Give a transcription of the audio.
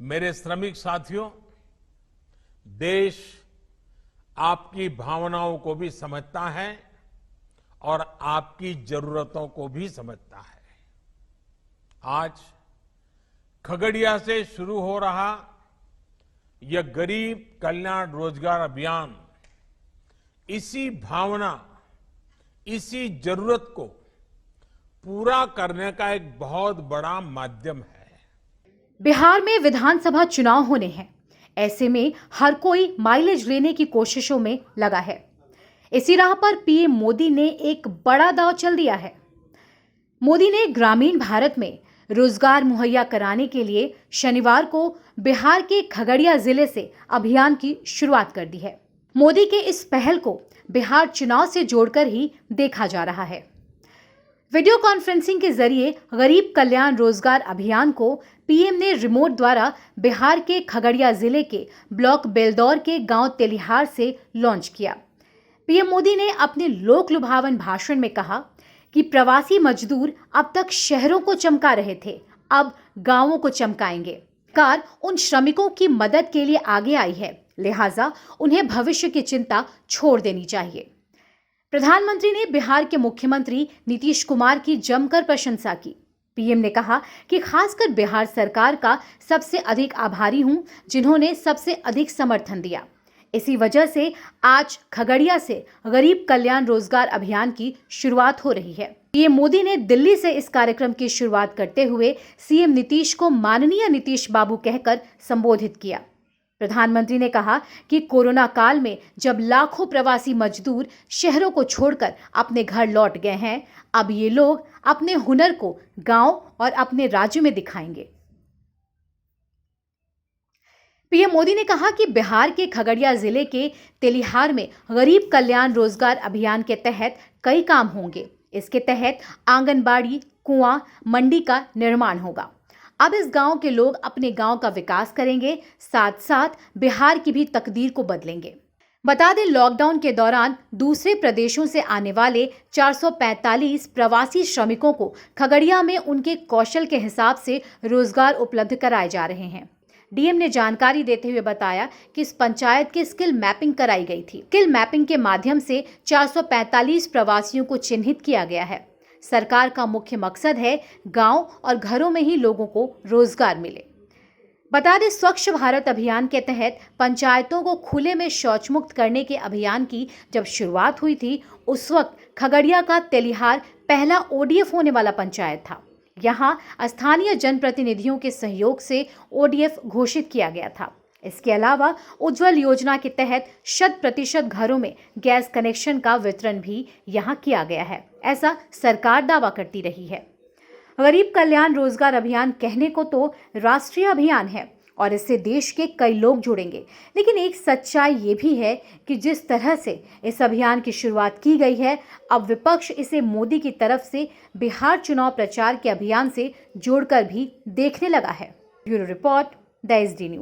मेरे श्रमिक साथियों, देश आपकी भावनाओं को भी समझता है और आपकी जरूरतों को भी समझता है। आज खगड़िया से शुरू हो रहा यह गरीब कल्याण रोजगार अभियान इसी भावना, इसी जरूरत को पूरा करने का एक बहुत बड़ा माध्यम है। बिहार में विधानसभा चुनाव होने हैं। ऐसे में हर कोई माइलेज लेने की कोशिशों में लगा है। इसी राह पर पीएम मोदी ने एक बड़ा दांव चल दिया है। मोदी ने ग्रामीण भारत में रोजगार मुहैया कराने के लिए शनिवार को बिहार के खगड़िया जिले से अभियान की शुरुआत कर दी है। मोदी के इस पहल को बिहार चुनाव से जोड़कर ही देखा जा रहा है। वीडियो कॉन्फ्रेंसिंग के जरिए गरीब कल्याण रोजगार अभियान को पीएम ने रिमोट द्वारा बिहार के खगड़िया जिले के ब्लॉक बेलदौर के गांव तेलिहार से लॉन्च किया। पीएम मोदी ने अपने लोक लुभावन भाषण में कहा कि प्रवासी मजदूर अब तक शहरों को चमका रहे थे, अब गांवों को चमकाएंगे। सरकार उन श्रमिकों की मदद के लिए आगे आई है, लिहाजा उन्हें भविष्य की चिंता छोड़ देनी चाहिए। प्रधानमंत्री ने बिहार के मुख्यमंत्री नीतीश कुमार की जमकर प्रशंसा की। पीएम ने कहा कि खासकर बिहार सरकार का सबसे अधिक आभारी हूं, जिन्होंने सबसे अधिक समर्थन दिया। इसी वजह से आज खगड़िया से गरीब कल्याण रोजगार अभियान की शुरुआत हो रही है। पीएम मोदी ने दिल्ली से इस कार्यक्रम की शुरुआत करते हुए सीएम नीतीश को माननीय नीतीश बाबू कहकर संबोधित किया। प्रधानमंत्री ने कहा कि कोरोना काल में जब लाखों प्रवासी मजदूर शहरों को छोड़कर अपने घर लौट गए हैं, अब ये लोग अपने हुनर को गांव और अपने राज्य में दिखाएंगे। पीएम मोदी ने कहा कि बिहार के खगड़िया जिले के तेलिहार में गरीब कल्याण रोजगार अभियान के तहत कई काम होंगे। इसके तहत आंगनबाड़ी, कुआं, मंडी का निर्माण होगा। अब इस गांव के लोग अपने गांव का विकास करेंगे, साथ साथ बिहार की भी तकदीर को बदलेंगे। बता दें, लॉकडाउन के दौरान दूसरे प्रदेशों से आने वाले 445 प्रवासी श्रमिकों को खगड़िया में उनके कौशल के हिसाब से रोजगार उपलब्ध कराए जा रहे हैं। डीएम ने जानकारी देते हुए बताया कि इस पंचायत की स्किल मैपिंग कराई गई थी। स्किल मैपिंग के माध्यम से 445 प्रवासियों को चिन्हित किया गया है। सरकार का मुख्य मकसद है गांव और घरों में ही लोगों को रोजगार मिले। बता दें, स्वच्छ भारत अभियान के तहत पंचायतों को खुले में शौच मुक्त करने के अभियान की जब शुरुआत हुई थी, उस वक्त खगड़िया का तेलिहार पहला ओडीएफ होने वाला पंचायत था। यहां स्थानीय जनप्रतिनिधियों के सहयोग से ओडीएफ घोषित किया गया था। इसके अलावा उज्जवल योजना के तहत 100% घरों में गैस कनेक्शन का वितरण भी यहां किया गया है, ऐसा सरकार दावा करती रही है। गरीब कल्याण रोजगार अभियान कहने को तो राष्ट्रीय अभियान है और इससे देश के कई लोग जुड़ेंगे, लेकिन एक सच्चाई ये भी है कि जिस तरह से इस अभियान की शुरुआत की गई है, अब विपक्ष इसे मोदी की तरफ से बिहार चुनाव प्रचार के अभियान से जोड़कर भी देखने लगा है। Bureau report, the SD news.